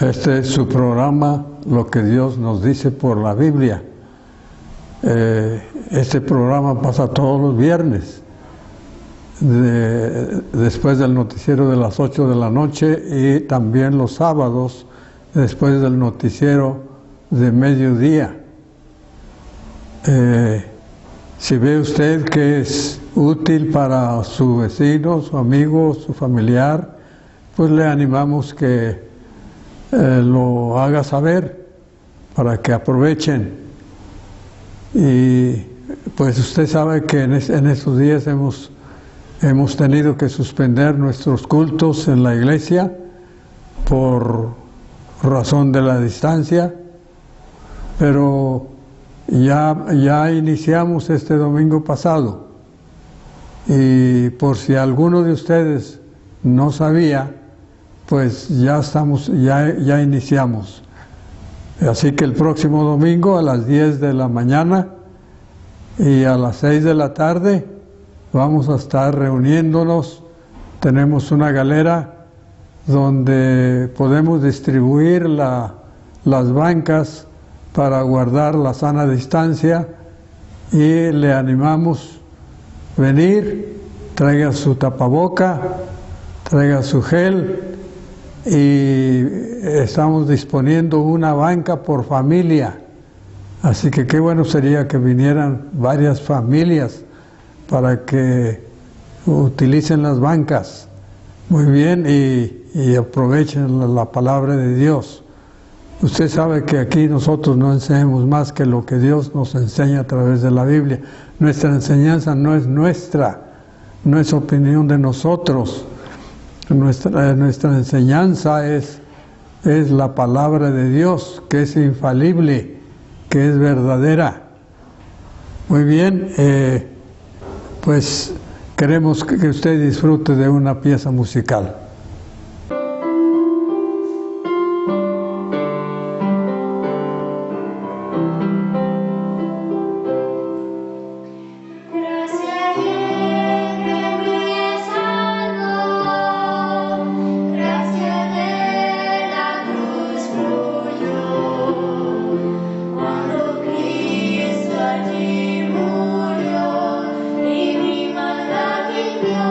Este es su programa, Lo que Dios nos dice por la Biblia. Este programa pasa todos los viernes, después del noticiero de las 8 de la noche, y también los sábados, después del noticiero de mediodía. Si ve usted que es útil para su vecino, su amigo, su familiar, pues le animamos que lo haga saber para que aprovechen. Y pues usted sabe que en estos días hemos tenido que suspender nuestros cultos en la iglesia por razón de la distancia, pero ya iniciamos este domingo pasado, y por si alguno de ustedes no sabía, pues ya iniciamos. Así que el próximo domingo a las 10 de la mañana y a las 6 de la tarde vamos a estar reuniéndonos. Tenemos una galera donde podemos distribuir las bancas para guardar la sana distancia, y le animamos venir, traiga su tapaboca, traiga su gel, y estamos disponiendo una banca por familia. Así que qué bueno sería que vinieran varias familias para que utilicen las bancas. Muy bien, y aprovechen la palabra de Dios. Usted sabe que aquí nosotros no enseñamos más que lo que Dios nos enseña a través de la Biblia. Nuestra enseñanza no es nuestra, no es opinión de nosotros. Nuestra enseñanza es la palabra de Dios, que es infalible, que es verdadera. Muy bien, pues queremos que usted disfrute de una pieza musical. Murió y mi madre vivió.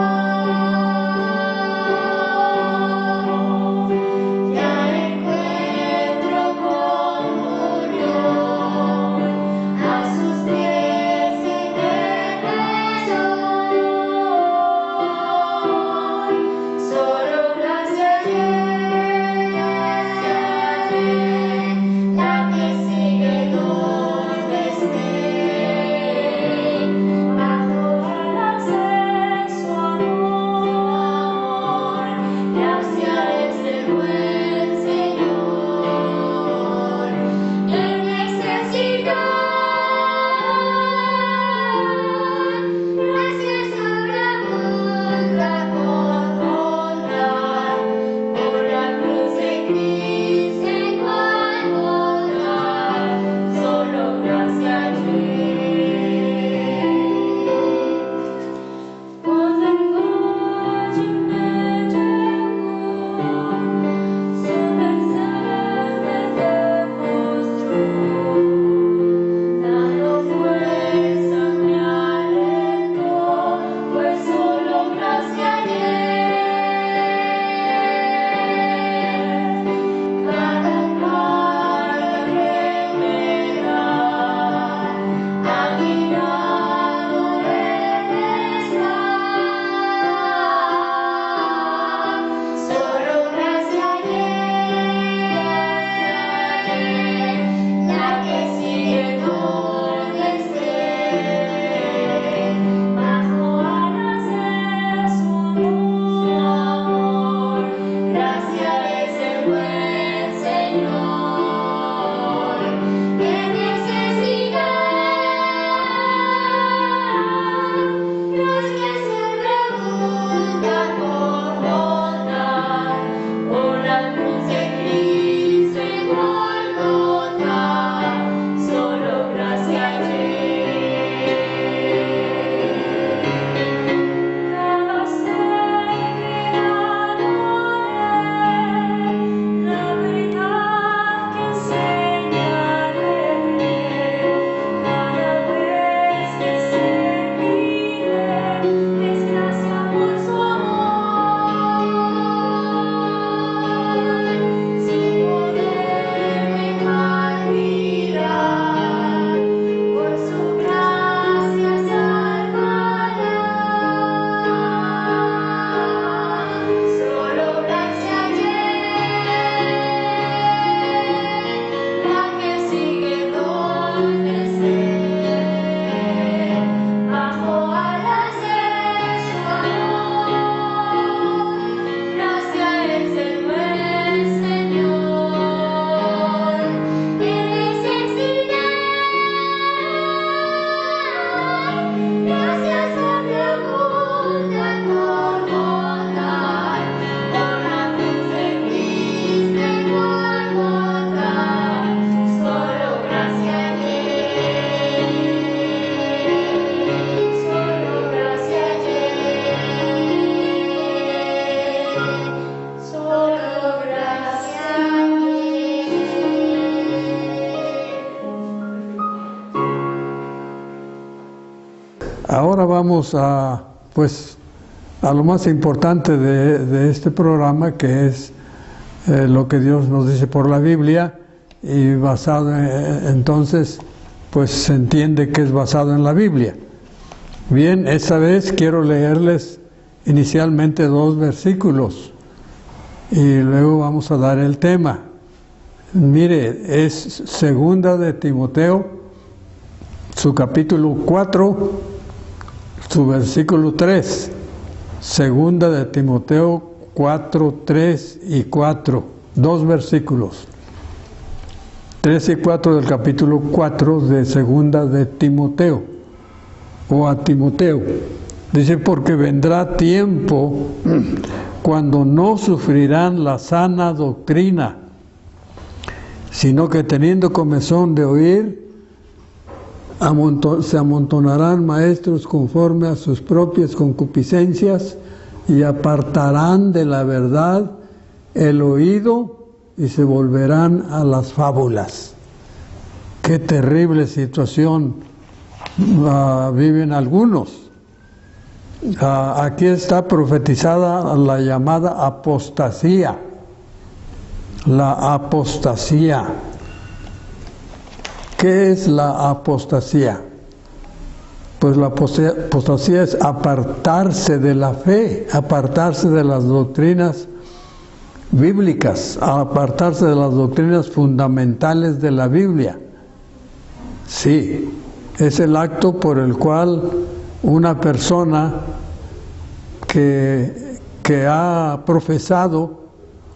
vamos a lo más importante de este programa, que es lo que Dios nos dice por la Biblia, y basado entonces pues se entiende que es basado en la Biblia. Bien, esta vez quiero leerles inicialmente 2 versículos y luego vamos a dar el tema. Mire, es segunda de Timoteo, su capítulo 4, su versículo 3. Segunda de Timoteo 4, 3 y 4. 2 versículos. 3 y 4 del capítulo 4 de segunda de Timoteo, o a Timoteo. Dice, porque vendrá tiempo cuando no sufrirán la sana doctrina, sino que teniendo comezón de oír, se amontonarán maestros conforme a sus propias concupiscencias y apartarán de la verdad el oído y se volverán a las fábulas. Qué terrible situación viven algunos. Aquí está profetizada la llamada apostasía. La apostasía. ¿Qué es la apostasía? Pues la apostasía es apartarse de la fe, apartarse de las doctrinas bíblicas, apartarse de las doctrinas fundamentales de la Biblia. Sí, es el acto por el cual una persona que ha profesado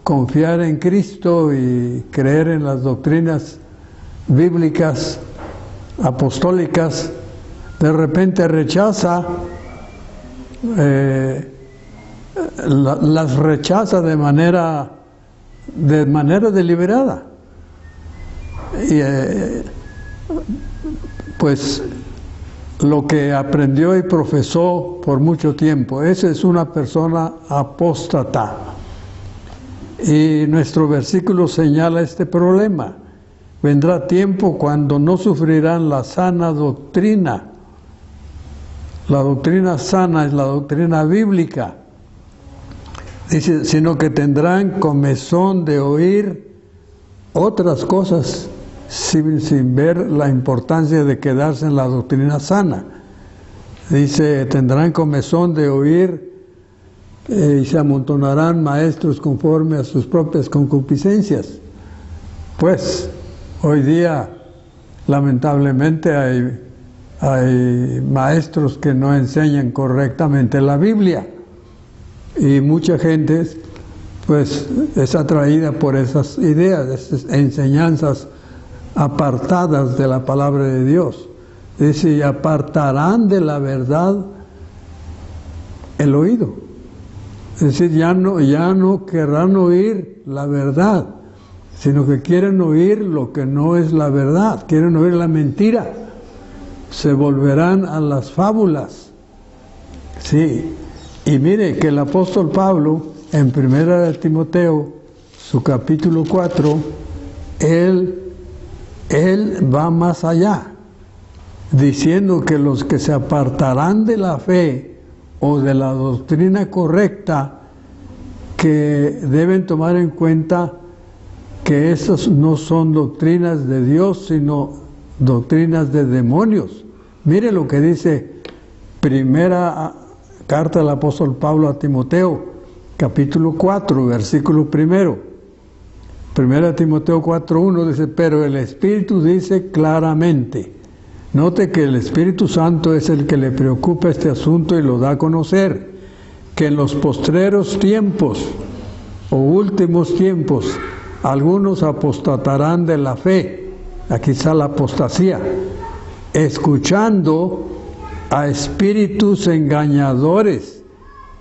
confiar en Cristo y creer en las doctrinas bíblicas, apostólicas, de repente rechaza, las rechaza de manera deliberada. Y pues lo que aprendió y profesó por mucho tiempo, esa es una persona apóstata. Y nuestro versículo señala este problema. Vendrá tiempo cuando no sufrirán la sana doctrina. La doctrina sana es la doctrina bíblica. Dice, sino que tendrán comezón de oír otras cosas sin ver la importancia de quedarse en la doctrina sana. Dice, tendrán comezón de oír y se amontonarán maestros conforme a sus propias concupiscencias. Pues, hoy día, lamentablemente, hay maestros que no enseñan correctamente la Biblia. Y mucha gente, pues, es atraída por esas ideas, esas enseñanzas apartadas de la palabra de Dios. Dice, y apartarán de la verdad el oído. Es decir, ya no querrán oír la verdad, sino que quieren oír lo que no es la verdad, quieren oír la mentira. Se volverán a las fábulas. Sí. Y mire que el apóstol Pablo, en primera de Timoteo, su capítulo 4, él va más allá, diciendo que los que se apartarán de la fe o de la doctrina correcta, que deben tomar en cuenta que esas no son doctrinas de Dios, sino doctrinas de demonios. Mire lo que dice primera carta del apóstol Pablo a Timoteo, capítulo 4, versículo 1. Primera Timoteo 4:1 dice, pero el Espíritu dice claramente. Note que el Espíritu Santo es el que le preocupa este asunto y lo da a conocer, que en los postreros tiempos o últimos tiempos algunos apostatarán de la fe. Aquí está la apostasía. Escuchando a espíritus engañadores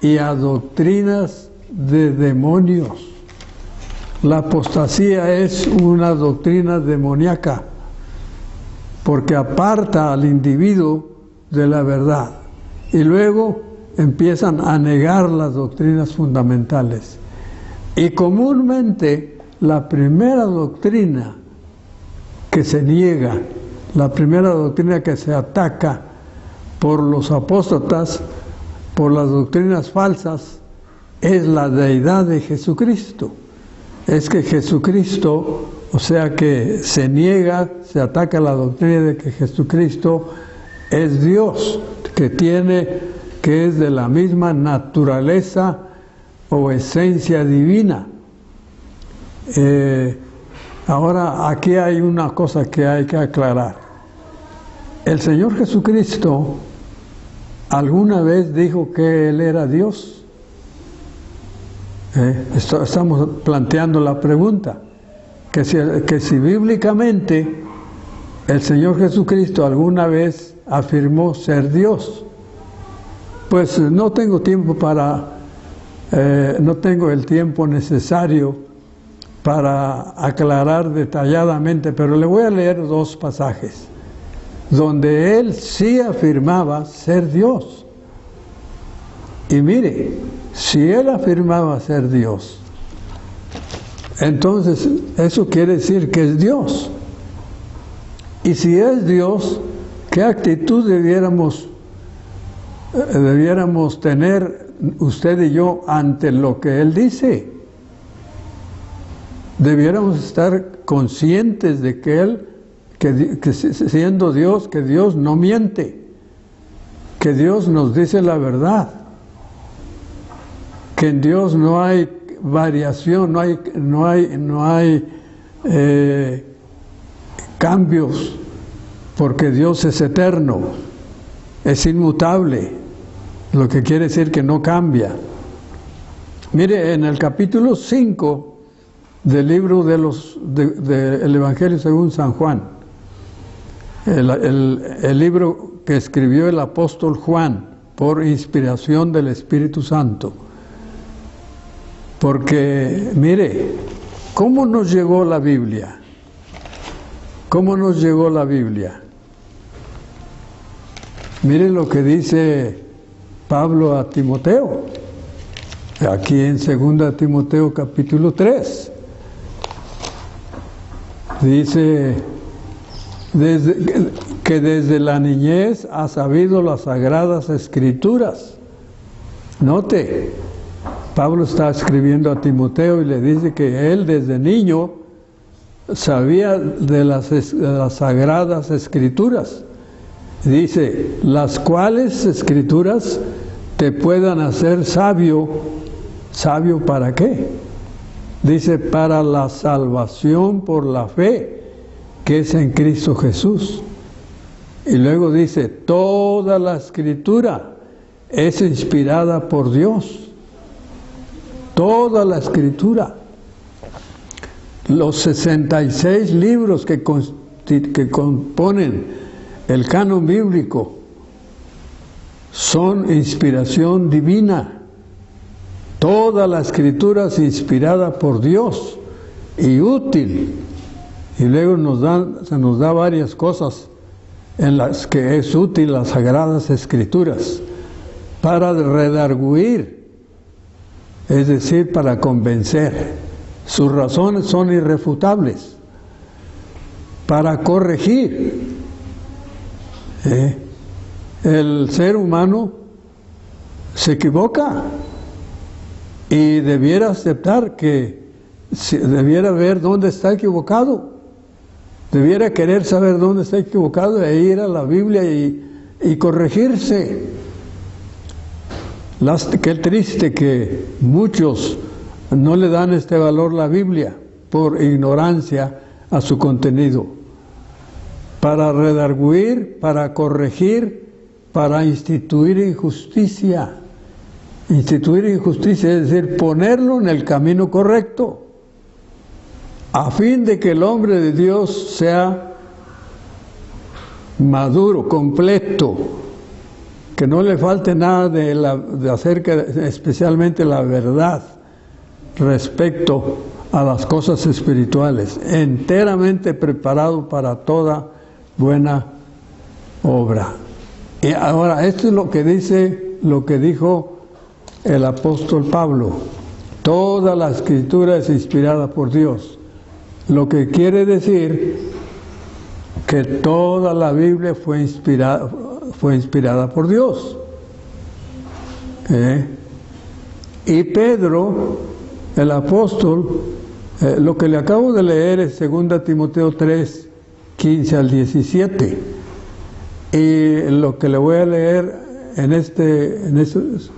y a doctrinas de demonios. La apostasía es una doctrina demoníaca, porque aparta al individuo de la verdad y luego empiezan a negar las doctrinas fundamentales. Y comúnmente la primera doctrina que se niega, la primera doctrina que se ataca, por los apóstatas, por las doctrinas falsas, es la deidad de Jesucristo. Es que Jesucristo, o sea que se niega, se ataca la doctrina de que Jesucristo es Dios, que es de la misma naturaleza o esencia divina. Ahora, aquí hay una cosa que hay que aclarar. El Señor Jesucristo alguna vez dijo que Él era Dios. Estamos planteando la pregunta, que si bíblicamente el Señor Jesucristo alguna vez afirmó ser Dios. Pues no tengo tiempo no tengo el tiempo necesario para aclarar detalladamente, pero le voy a leer dos pasajes donde Él sí afirmaba ser Dios. Y mire, si Él afirmaba ser Dios, entonces eso quiere decir que es Dios. Y si es Dios, ¿qué actitud debiéramos tener usted y yo ante lo que Él dice? Debiéramos estar conscientes de que Él, que siendo Dios, que Dios no miente, que Dios nos dice la verdad, que en Dios no hay variación, no hay cambios, porque Dios es eterno, es inmutable, lo que quiere decir que no cambia. Mire, en el capítulo 5 del libro del Evangelio según San Juan, el libro que escribió el apóstol Juan por inspiración del Espíritu Santo. Porque, mire, ¿cómo nos llegó la Biblia? ¿Cómo nos llegó la Biblia? Mire lo que dice Pablo a Timoteo, aquí en 2 Timoteo capítulo 3. Dice que desde la niñez ha sabido las sagradas escrituras. Note, Pablo está escribiendo a Timoteo y le dice que él desde niño sabía de las sagradas escrituras. Dice, las cuales escrituras te puedan hacer sabio. ¿Sabio para qué? Dice, para la salvación por la fe que es en Cristo Jesús. Y luego dice, toda la escritura es inspirada por Dios. Toda la escritura. Los 66 libros que componen el canon bíblico son inspiración divina. Toda la escritura es inspirada por Dios y útil. Y luego se nos da varias cosas en las que es útil las sagradas escrituras. Para redarguir, es decir, para convencer. Sus razones son irrefutables. Para corregir. El ser humano se equivoca y debiera aceptar debiera ver dónde está equivocado, debiera querer saber dónde está equivocado e ir a la Biblia y corregirse. Qué triste que muchos no le dan este valor a la Biblia por ignorancia a su contenido. Para redarguir, para corregir, para instituir injusticia. Instituir injusticia es decir, ponerlo en el camino correcto, a fin de que el hombre de Dios sea maduro, completo, que no le falte nada de acerca, especialmente la verdad, respecto a las cosas espirituales, enteramente preparado para toda buena obra. Y ahora, esto es lo que dijo el apóstol Pablo. Toda la escritura es inspirada por Dios. Lo que quiere decir que toda la Biblia fue inspirada, fue inspirada por Dios. Y Pedro, el apóstol, lo que le acabo de leer es 2 Timoteo 3, 15 al 17. Y lo que le voy a leer en estos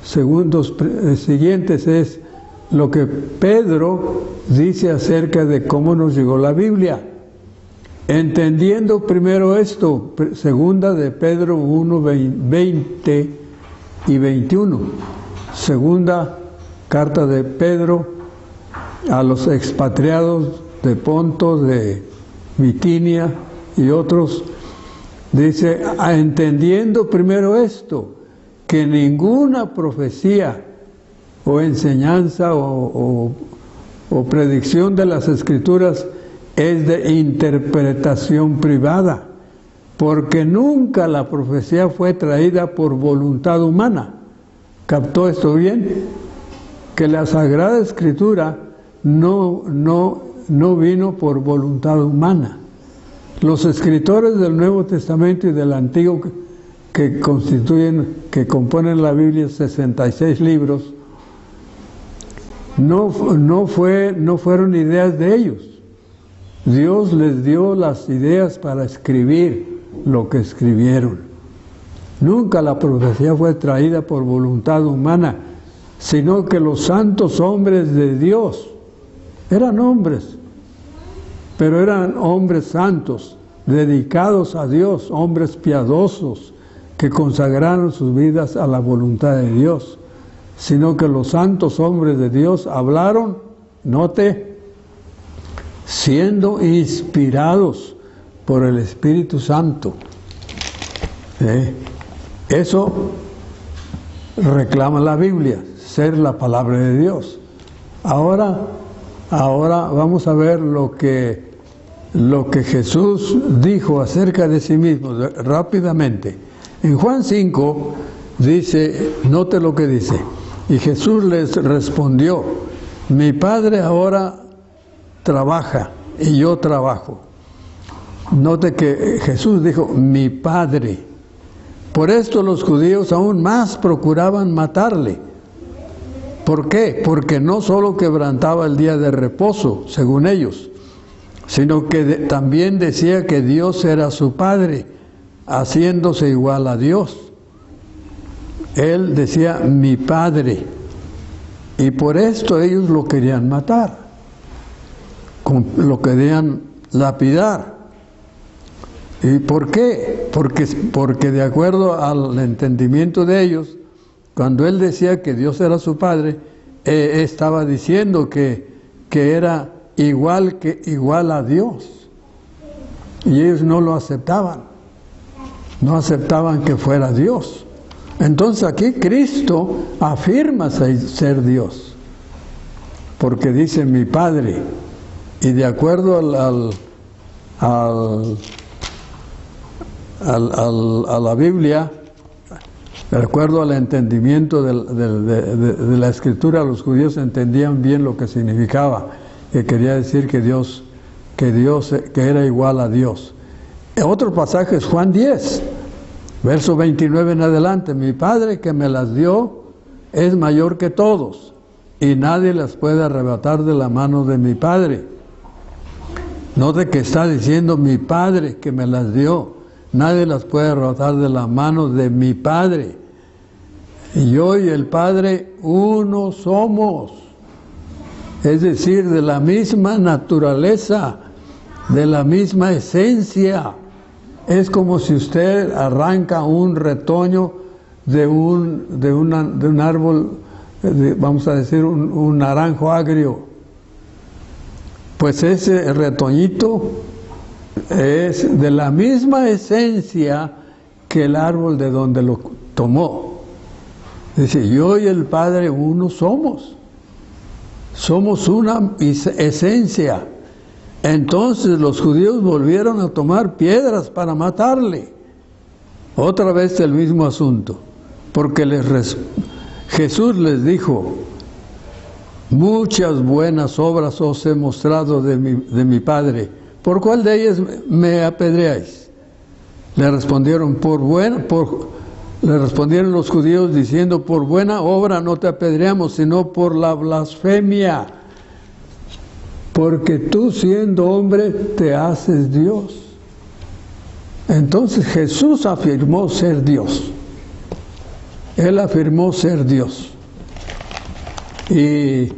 segundos siguientes es lo que Pedro dice acerca de cómo nos llegó la Biblia. Entendiendo primero esto, 2 de Pedro 1, 20 y 21. Segunda carta de Pedro a los expatriados de Ponto, de Bitinia y otros. Dice, entendiendo primero esto, que ninguna profecía o enseñanza o predicción de las Escrituras es de interpretación privada, porque nunca la profecía fue traída por voluntad humana. ¿Captó esto bien? Que la Sagrada Escritura no vino por voluntad humana. Los escritores del Nuevo Testamento y del Antiguo que componen la Biblia, 66 libros, no fueron ideas de ellos. Dios les dio las ideas para escribir lo que escribieron. Nunca la profecía fue traída por voluntad humana, sino que los santos hombres de Dios eran hombres, pero eran hombres santos, dedicados a Dios, hombres piadosos, que consagraron sus vidas a la voluntad de Dios, sino que los santos hombres de Dios hablaron, note, siendo inspirados por el Espíritu Santo. Eso reclama la Biblia, ser la palabra de Dios. Ahora vamos a ver lo que Jesús dijo acerca de sí mismo, rápidamente. En Juan 5 dice, note lo que dice, y Jesús les respondió, mi Padre ahora trabaja y yo trabajo. Note que Jesús dijo, mi Padre. Por esto los judíos aún más procuraban matarle. ¿Por qué? Porque no solo quebrantaba el día de reposo, según ellos, sino que también decía que Dios era su Padre, haciéndose igual a Dios. Él decía, mi Padre. Y por esto ellos lo querían matar, lo querían lapidar. ¿Y por qué? Porque de acuerdo al entendimiento de ellos, cuando él decía que Dios era su Padre, estaba diciendo que era igual a Dios. Y ellos no lo aceptaban. No aceptaban que fuera Dios. Entonces aquí Cristo afirma ser Dios. Porque dice mi Padre. Y de acuerdo a la Biblia, de acuerdo al entendimiento de la Escritura, los judíos entendían bien lo que significaba, que quería decir que era igual a Dios. Otro pasaje es Juan 10, verso 29 en adelante. Mi Padre que me las dio es mayor que todos, y nadie las puede arrebatar de la mano de mi Padre. Note que está diciendo mi Padre que me las dio, nadie las puede arrebatar de la mano de mi Padre. Y yo y el Padre uno somos. Es decir, de la misma naturaleza, de la misma esencia. Es como si usted arranca un retoño de un árbol, vamos a decir, un naranjo agrio. Pues ese retoñito es de la misma esencia que el árbol de donde lo tomó. Dice, yo y el Padre uno somos. Somos una esencia. Entonces los judíos volvieron a tomar piedras para matarle. Otra vez el mismo asunto. Porque Jesús les dijo, muchas buenas obras os he mostrado de mi Padre. ¿Por cuál de ellas me apedreáis? Le respondieron le respondieron los judíos diciendo: por buena obra no te apedreamos, sino por la blasfemia, porque tú, siendo hombre, te haces Dios. Entonces Jesús afirmó ser Dios. Él afirmó ser Dios. Y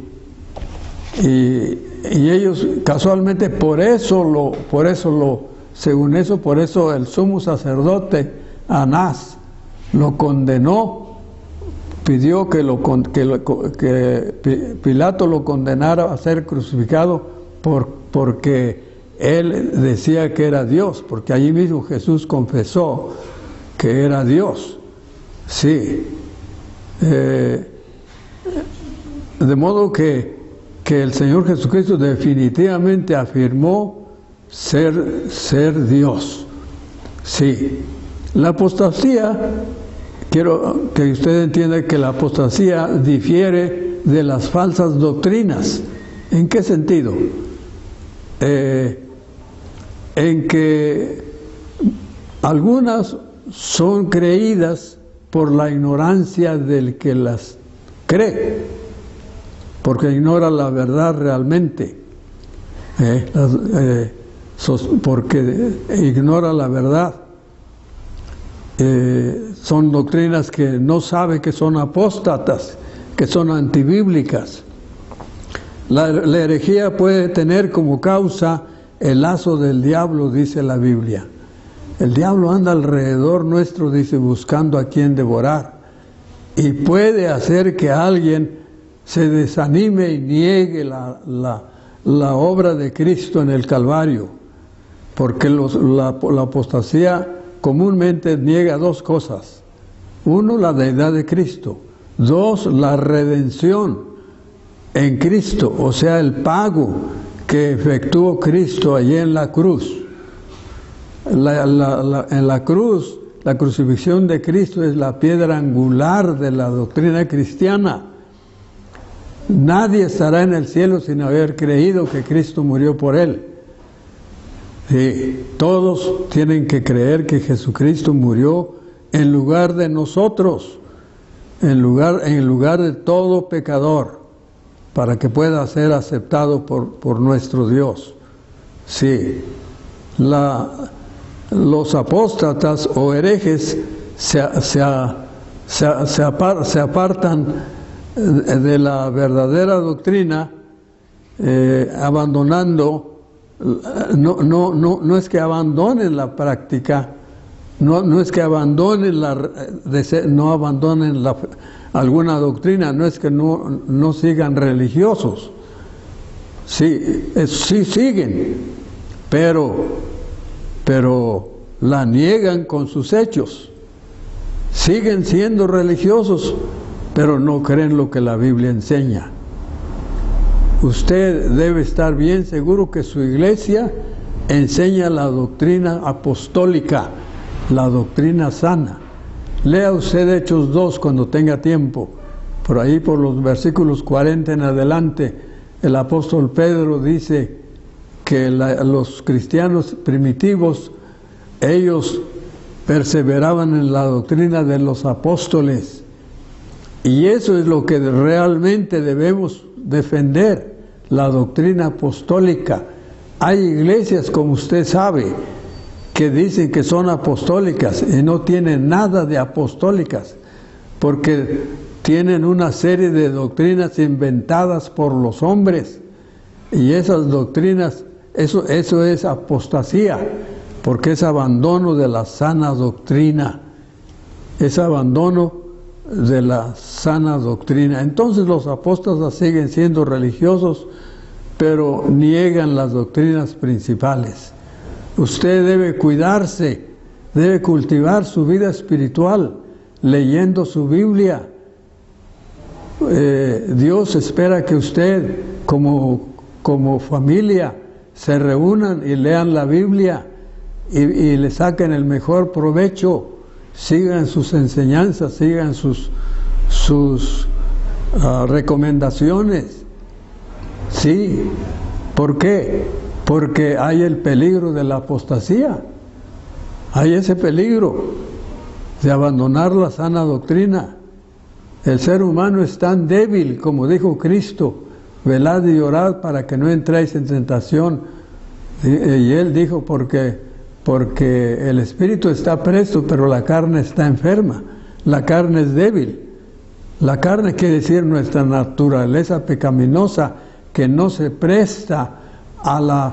ellos casualmente por eso el sumo sacerdote Anás lo condenó, pidió que Pilato lo condenara a ser crucificado porque él decía que era Dios, porque allí mismo Jesús confesó que era Dios. Sí. De modo que el Señor Jesucristo definitivamente afirmó ser Dios. Sí. La apostasía, quiero que usted entienda que la apostasía difiere de las falsas doctrinas. ¿En qué sentido? En que algunas son creídas por la ignorancia del que las cree, porque ignora la verdad realmente, porque ignora la verdad. Son doctrinas que no sabe que son apóstatas, que son antibíblicas. La herejía puede tener como causa el lazo del diablo, dice la Biblia. El diablo anda alrededor nuestro, dice, buscando a quien devorar. Y puede hacer que alguien se desanime y niegue la obra de Cristo en el Calvario. Porque la apostasía comúnmente niega dos cosas. Uno, la deidad de Cristo. Dos, la redención en Cristo, o sea, el pago que efectuó Cristo allí en la cruz. En la cruz, la crucifixión de Cristo es la piedra angular de la doctrina cristiana. Nadie estará en el cielo sin haber creído que Cristo murió por él. Sí, todos tienen que creer que Jesucristo murió en lugar de nosotros, en lugar de todo pecador, para que pueda ser aceptado por nuestro Dios. Sí, los apóstatas o herejes se apartan de la verdadera doctrina, abandonando. No es que abandonen la práctica, no es que abandonen alguna doctrina, no es que no sigan religiosos. Sí, sí siguen, pero la niegan con sus hechos. Siguen siendo religiosos, pero no creen lo que la Biblia enseña. Usted debe estar bien seguro que su iglesia enseña la doctrina apostólica, la doctrina sana. Lea usted Hechos 2 cuando tenga tiempo. Por ahí, por los versículos 40 en adelante, el apóstol Pedro dice que los cristianos primitivos, ellos perseveraban en la doctrina de los apóstoles. Y eso es lo que realmente debemos defender, la doctrina apostólica. Hay iglesias, como usted sabe, que dicen que son apostólicas y no tienen nada de apostólicas, porque tienen una serie de doctrinas inventadas por los hombres, y esas doctrinas, eso es apostasía, porque es abandono de la sana doctrina, es abandono de la sana doctrina. Entonces los apóstatas siguen siendo religiosos, pero niegan las doctrinas principales. Usted debe cuidarse, debe cultivar su vida espiritual, leyendo su Biblia. Dios espera que usted, como familia, se reúnan y lean la Biblia y le saquen el mejor provecho. Sigan sus enseñanzas, sigan sus recomendaciones. Sí, ¿por qué? Porque hay el peligro de la apostasía. Hay ese peligro de abandonar la sana doctrina. El ser humano es tan débil, como dijo Cristo, velad y orad para que no entréis en tentación. Y Él dijo, porque el espíritu está presto, pero la carne está enferma. La carne es débil. La carne quiere decir nuestra naturaleza pecaminosa, que no se presta a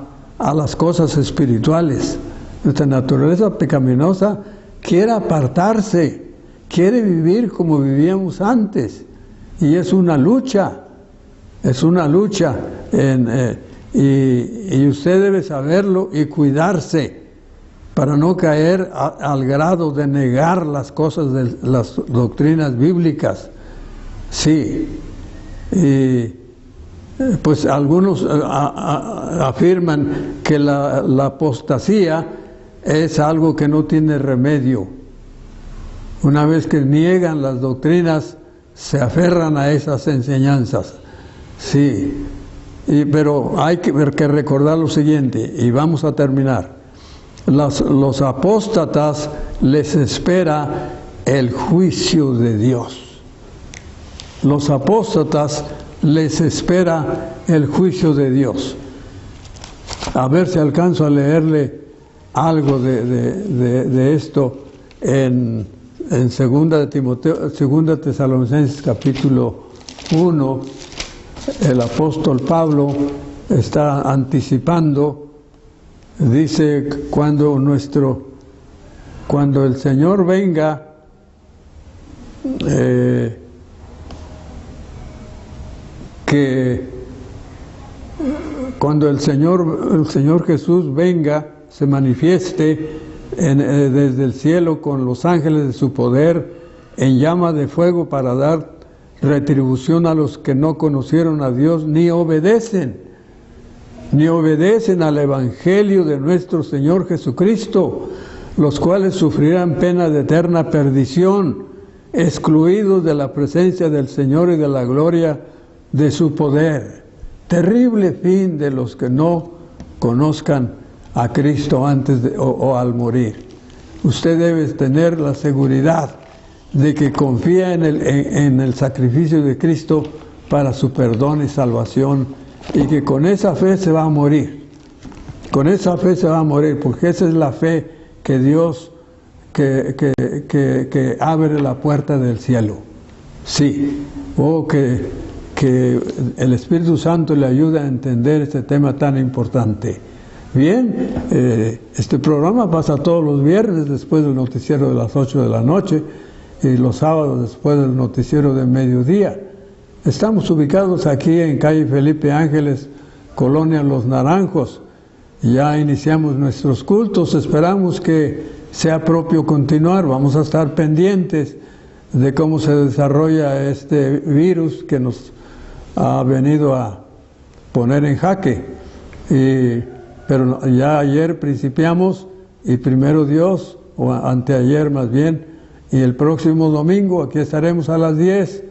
las cosas espirituales. Nuestra naturaleza pecaminosa quiere apartarse, quiere vivir como vivíamos antes, y es una lucha, y usted debe saberlo y cuidarse para no caer al grado de negar las cosas de las doctrinas bíblicas. Sí, y pues algunos afirman que la apostasía es algo que no tiene remedio. Una vez que niegan las doctrinas, se aferran a esas enseñanzas. Sí, pero hay que recordar lo siguiente, y vamos a terminar. Los apóstatas les espera el juicio de Dios. Los apóstatas les espera el juicio de Dios. A ver si alcanzo a leerle algo de esto en 2 Tesalonicenses capítulo 1. El apóstol Pablo está anticipando, dice, cuando el Señor venga, que cuando el Señor Jesús venga, se manifieste desde el cielo con los ángeles de su poder en llama de fuego para dar retribución a los que no conocieron a Dios ni obedecen al Evangelio de nuestro Señor Jesucristo, los cuales sufrirán pena de eterna perdición, excluidos de la presencia del Señor y de la gloria de su poder. Terrible fin de los que no conozcan a Cristo antes o al morir. Usted debe tener la seguridad de que confía en el sacrificio de Cristo para su perdón y salvación, y que con esa fe se va a morir. Con esa fe se va a morir, porque esa es la fe que Dios que abre la puerta del cielo. Sí, que el Espíritu Santo le ayude a entender este tema tan importante. Bien, este programa pasa todos los viernes después del noticiero de las 8 de la noche y los sábados después del noticiero de mediodía. Estamos ubicados aquí en calle Felipe Ángeles, Colonia Los Naranjos. Ya iniciamos nuestros cultos, esperamos que sea propio continuar. Vamos a estar pendientes de cómo se desarrolla este virus que nos ha venido a poner en jaque. Pero ya ayer principiamos, y primero Dios, o anteayer más bien, y el próximo domingo aquí estaremos a las 10.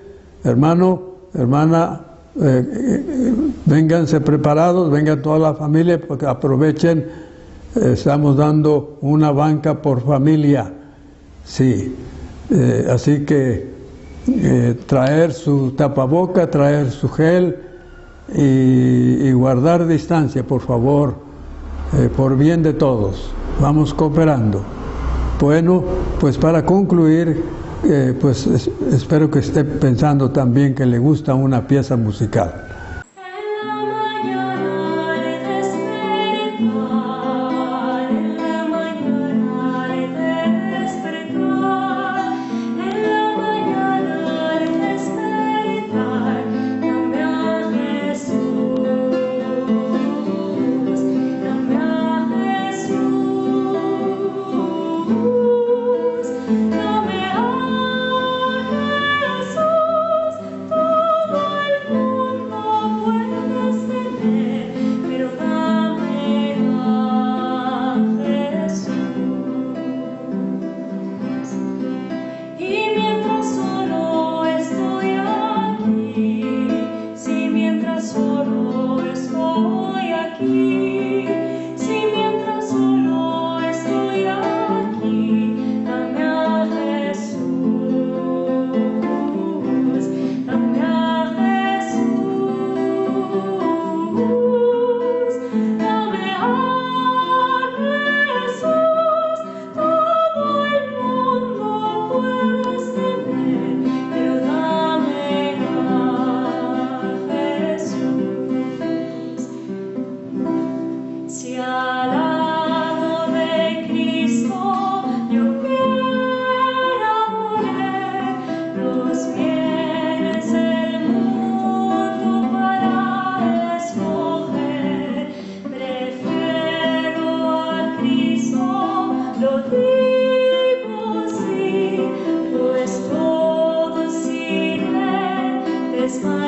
Hermano, hermana, vénganse preparados, vengan toda la familia, porque aprovechen, estamos dando una banca por familia. Sí, así que traer su tapaboca, traer su gel y guardar distancia, por favor, por bien de todos. Vamos cooperando. Bueno, pues para concluir, pues espero que esté pensando también que le gusta una pieza musical. los bienes del mundo para escoger, prefiero a Cristo, lo digo sí, pues todo sin Él es más.